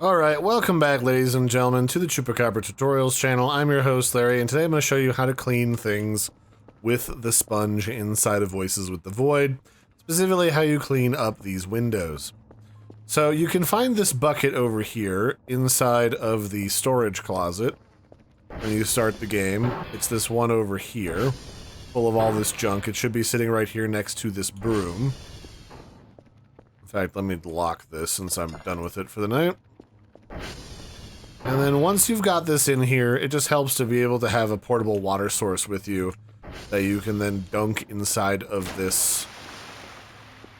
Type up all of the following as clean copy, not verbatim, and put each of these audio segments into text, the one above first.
Alright, welcome back ladies and gentlemen to the Chupacabra Tutorials channel. I'm your host Larry, and today I'm going to show you how to clean things with the sponge inside of Voices with the Void, specifically how you clean up these windows. So you can find this bucket over here inside of the storage closet when you start the game. It's this one over here, full of all this junk. It should be sitting right here next to this broom. In fact, let me lock this since I'm done with it for the night. And then once you've got this in here, it just helps to be able to have a portable water source with you that you can then dunk inside of this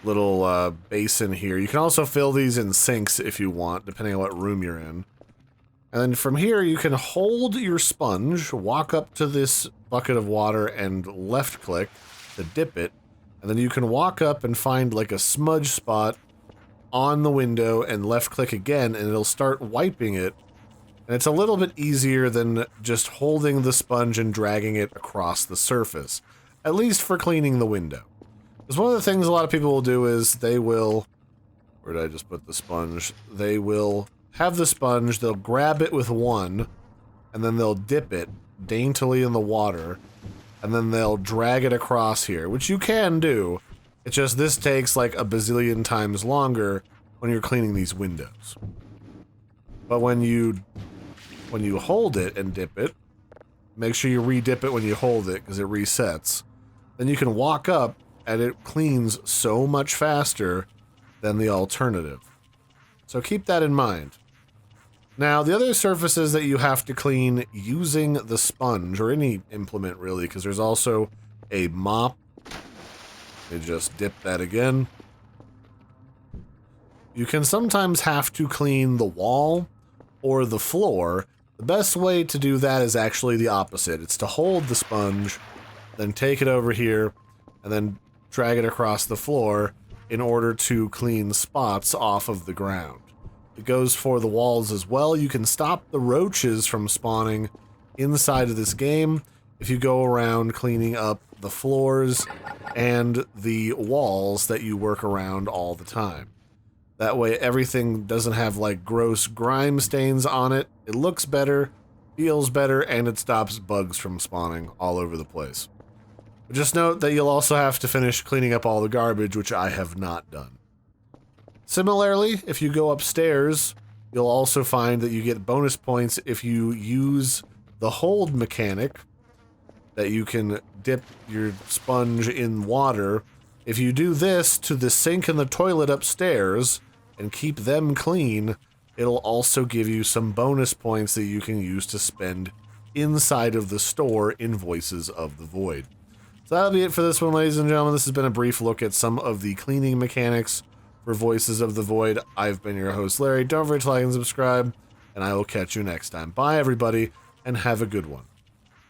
little basin here. You can also fill these in sinks if you want, depending on what room you're in. And then from here, you can hold your sponge, walk up to this bucket of water and left click to dip it. And then you can walk up and find like a smudge spot on the window and left click again, and it'll start wiping it. And it's a little bit easier than just holding the sponge and dragging it across the surface, at least for cleaning the window. Because one of the things a lot of people will do is they will, where did I just put the sponge? They will have the sponge, they'll grab it with one, and then they'll dip it daintily in the water, and then they'll drag it across here, which you can do. It's just this takes like a bazillion times longer when you're cleaning these windows. But when you hold it and dip it, make sure you re-dip it when you hold it because it resets. Then you can walk up and it cleans so much faster than the alternative. So keep that in mind. Now, the other surfaces that you have to clean using the sponge, or any implement really, because there's also a mop. You just dip that again. You can sometimes have to clean the wall or the floor. The best way to do that is actually the opposite. It's to hold the sponge, then take it over here, and then drag it across the floor in order to clean spots off of the ground. It goes for the walls as well. You can stop the roaches from spawning inside of this game if you go around cleaning up the floors and the walls that you work around all the time. That way everything doesn't have like gross grime stains on it. It looks better, feels better, and it stops bugs from spawning all over the place. But just note that you'll also have to finish cleaning up all the garbage, which I have not done. Similarly, if you go upstairs, you'll also find that you get bonus points if you use the hold mechanic, that you can dip your sponge in water. If you do this to the sink and the toilet upstairs and keep them clean, it'll also give you some bonus points that you can use to spend inside of the store in Voices of the Void. So that'll be it for this one, ladies and gentlemen. This has been a brief look at some of the cleaning mechanics for Voices of the Void. I've been your host, Larry. Don't forget to like and subscribe, and I will catch you next time. Bye, everybody, and have a good one.